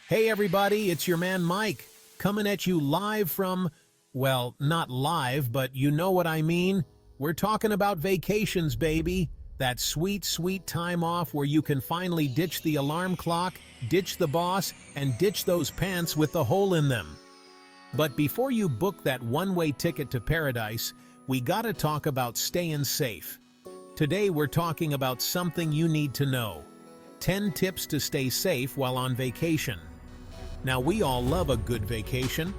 Hey everybody, it's your man Mike, coming at you live from, well, not live, but you know what I mean. We're talking about vacations, baby. That sweet, sweet time off where you can finally ditch the alarm clock, ditch the boss, and ditch those pants with the hole in them. But before you book that one-way ticket to paradise, we gotta talk about staying safe. Today we're talking about something you need to know. 10 tips to stay safe while on vacation. Now, we all love a good vacation,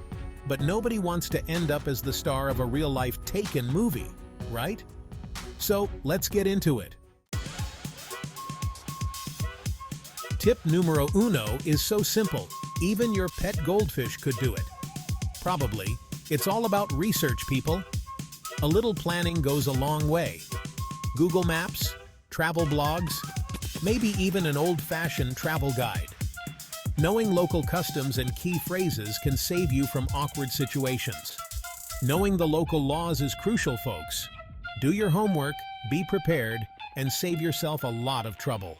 but nobody wants to end up as the star of a real-life Taken movie, right? So, let's get into it. Tip numero uno is so simple, even your pet goldfish could do it. Probably. It's all about research, people. A little planning goes a long way. Google Maps, travel blogs, maybe even an old-fashioned travel guide. Knowing local customs and key phrases can save you from awkward situations. Knowing the local laws is crucial, folks. Do your homework, be prepared, and save yourself a lot of trouble.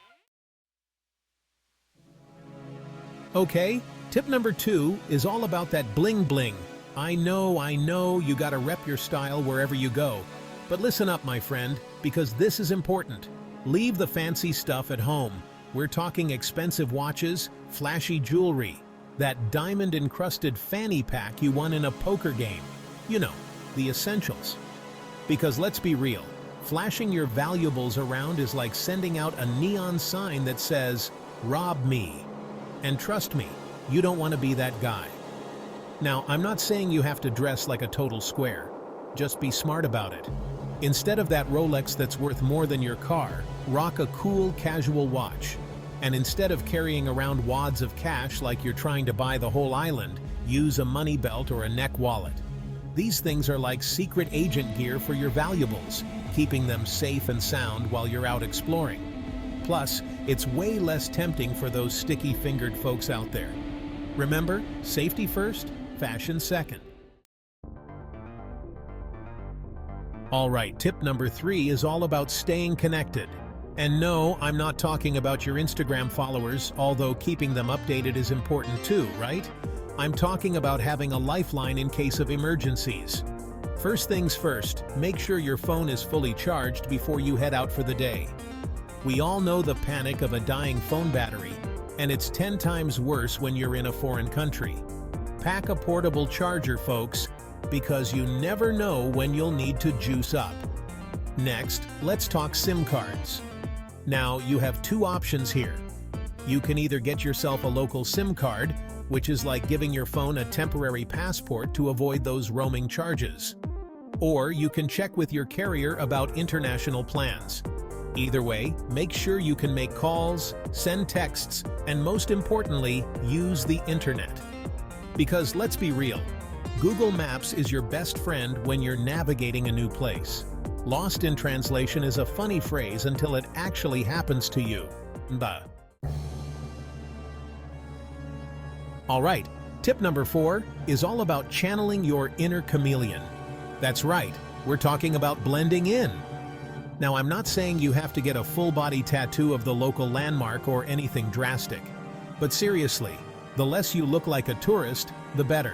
Okay, tip number 2 is all about that bling bling. I know, you gotta rep your style wherever you go. But listen up, my friend, because this is important. Leave the fancy stuff at home. We're talking expensive watches, flashy jewelry, that diamond-encrusted fanny pack you won in a poker game. You know, the essentials. Because let's be real, flashing your valuables around is like sending out a neon sign that says, "Rob me." And trust me, you don't want to be that guy. Now, I'm not saying you have to dress like a total square. Just be smart about it. Instead of that Rolex that's worth more than your car, rock a cool, casual watch. And instead of carrying around wads of cash like you're trying to buy the whole island, use a money belt or a neck wallet. These things are like secret agent gear for your valuables, keeping them safe and sound while you're out exploring. Plus, it's way less tempting for those sticky-fingered folks out there. Remember, safety first, fashion second. Alright, tip number 3 is all about staying connected. And no, I'm not talking about your Instagram followers, although keeping them updated is important too, right? I'm talking about having a lifeline in case of emergencies. First things first, make sure your phone is fully charged before you head out for the day. We all know the panic of a dying phone battery, and it's 10 times worse when you're in a foreign country. Pack a portable charger, folks, because you never know when you'll need to juice up. Next, let's talk SIM cards. Now, you have 2 options here. You can either get yourself a local SIM card, which is like giving your phone a temporary passport to avoid those roaming charges. Or you can check with your carrier about international plans. Either way, make sure you can make calls, send texts, and most importantly, use the internet. Because let's be real, Google Maps is your best friend when you're navigating a new place. Lost in translation is a funny phrase until it actually happens to you. Bah. Alright, tip number 4 is all about channeling your inner chameleon. That's right, we're talking about blending in. Now, I'm not saying you have to get a full-body tattoo of the local landmark or anything drastic. But seriously, the less you look like a tourist, the better.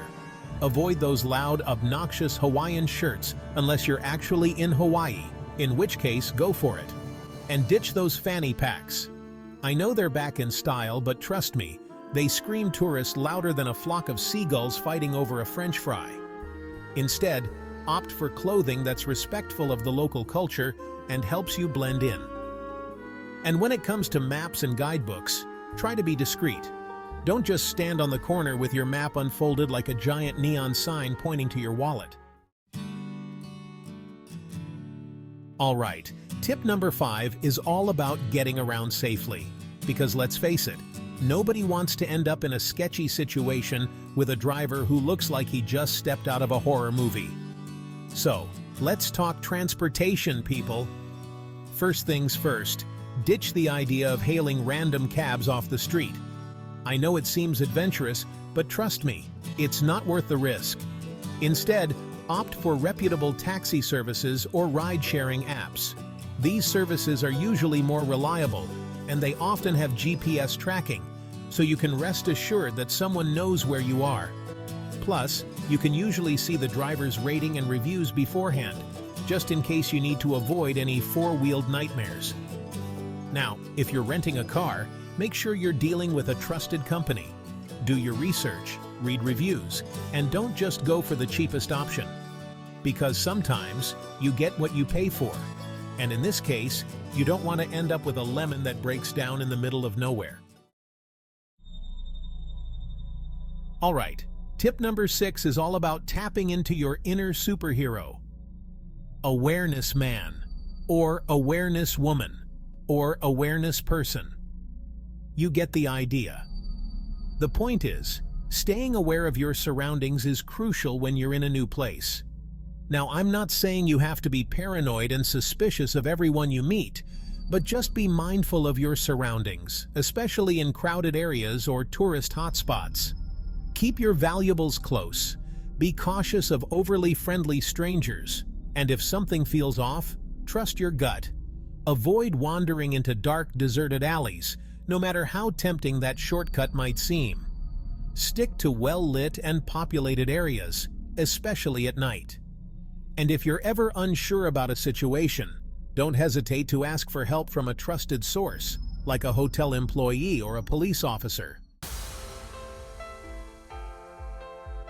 Avoid those loud, obnoxious Hawaiian shirts unless you're actually in Hawaii, in which case, go for it. And ditch those fanny packs. I know they're back in style, but trust me, they scream tourists louder than a flock of seagulls fighting over a French fry. Instead, opt for clothing that's respectful of the local culture and helps you blend in. And when it comes to maps and guidebooks, try to be discreet. Don't just stand on the corner with your map unfolded like a giant neon sign pointing to your wallet. Alright, tip number 5 is all about getting around safely. Because let's face it, nobody wants to end up in a sketchy situation with a driver who looks like he just stepped out of a horror movie. So, let's talk transportation, people. First things first, ditch the idea of hailing random cabs off the street. I know it seems adventurous, but trust me, it's not worth the risk. Instead, opt for reputable taxi services or ride-sharing apps. These services are usually more reliable, and they often have GPS tracking, so you can rest assured that someone knows where you are. Plus, you can usually see the driver's rating and reviews beforehand, just in case you need to avoid any four-wheeled nightmares. Now, if you're renting a car, make sure you're dealing with a trusted company. Do your research, read reviews, and don't just go for the cheapest option. Because sometimes you get what you pay for. And in this case, you don't want to end up with a lemon that breaks down in the middle of nowhere. Alright, tip number 6 is all about tapping into your inner superhero. Awareness man, or awareness woman, or awareness person. You get the idea. The point is, staying aware of your surroundings is crucial when you're in a new place. Now, I'm not saying you have to be paranoid and suspicious of everyone you meet, but just be mindful of your surroundings, especially in crowded areas or tourist hotspots. Keep your valuables close, be cautious of overly friendly strangers, and if something feels off, trust your gut. Avoid wandering into dark, deserted alleys, no matter how tempting that shortcut might seem. Stick to well-lit and populated areas, especially at night. And if you're ever unsure about a situation, don't hesitate to ask for help from a trusted source, like a hotel employee or a police officer.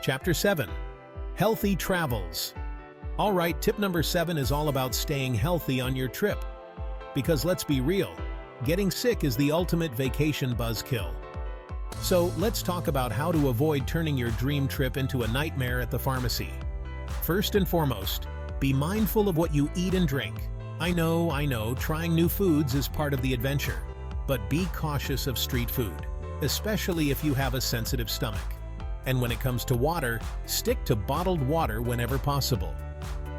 Chapter 7. Healthy Travels. Alright, tip number 7 is all about staying healthy on your trip. Because let's be real, getting sick is the ultimate vacation buzzkill. So let's talk about how to avoid turning your dream trip into a nightmare at the pharmacy. First and foremost, be mindful of what you eat and drink. I know, trying new foods is part of the adventure, but be cautious of street food, especially if you have a sensitive stomach. And when it comes to water, stick to bottled water whenever possible.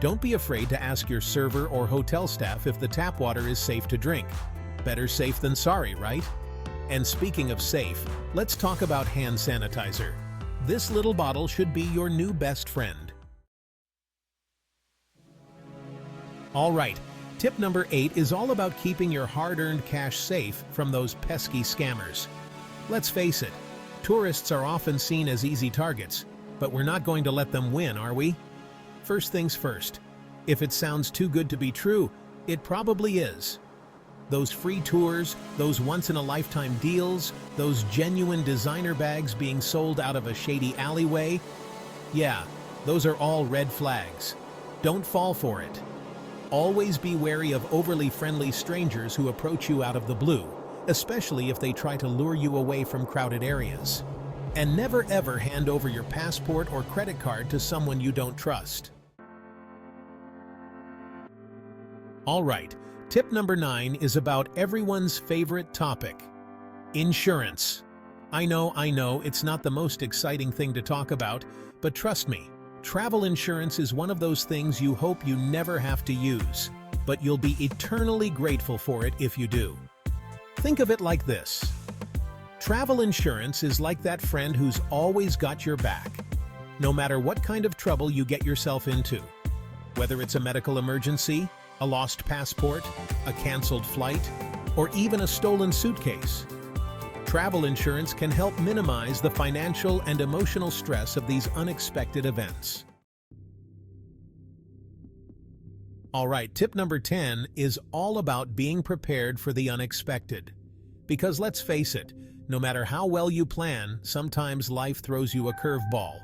Don't be afraid to ask your server or hotel staff if the tap water is safe to drink. Better safe than sorry, right? And speaking of safe, let's talk about hand sanitizer. This little bottle should be your new best friend. Alright, tip number 8 is all about keeping your hard-earned cash safe from those pesky scammers. Let's face it, tourists are often seen as easy targets, but we're not going to let them win, are we? First things first, if it sounds too good to be true, it probably is. Those free tours, those once-in-a-lifetime deals, those genuine designer bags being sold out of a shady alleyway, yeah, those are all red flags. Don't fall for it. Always be wary of overly friendly strangers who approach you out of the blue, especially if they try to lure you away from crowded areas. And never ever hand over your passport or credit card to someone you don't trust. Alright, tip number 9 is about everyone's favorite topic: insurance. I know, it's not the most exciting thing to talk about, but trust me, travel insurance is one of those things you hope you never have to use, but you'll be eternally grateful for it if you do. Think of it like this. Travel insurance is like that friend who's always got your back, no matter what kind of trouble you get yourself into. Whether it's a medical emergency, a lost passport, a canceled flight, or even a stolen suitcase. Travel insurance can help minimize the financial and emotional stress of these unexpected events. Alright, tip number 10 is all about being prepared for the unexpected. Because let's face it, no matter how well you plan, sometimes life throws you a curveball.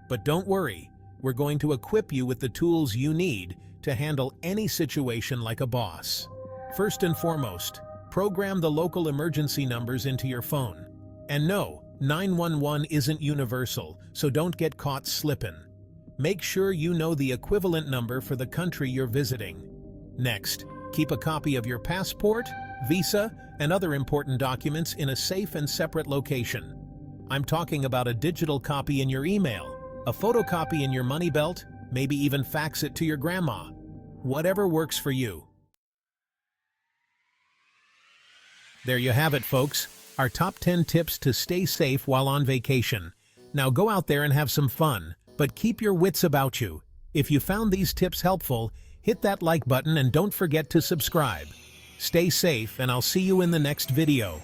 But don't worry, we're going to equip you with the tools you need to handle any situation like a boss. First and foremost, program the local emergency numbers into your phone. And no, 911 isn't universal, so don't get caught slipping. Make sure you know the equivalent number for the country you're visiting. Next, keep a copy of your passport, visa, and other important documents in a safe and separate location. I'm talking about a digital copy in your email, a photocopy in your money belt, maybe even fax it to your grandma. Whatever works for you. There you have it, folks. Our top 10 tips to stay safe while on vacation. Now go out there and have some fun, but keep your wits about you. If you found these tips helpful, hit that like button and don't forget to subscribe. Stay safe, and I'll see you in the next video.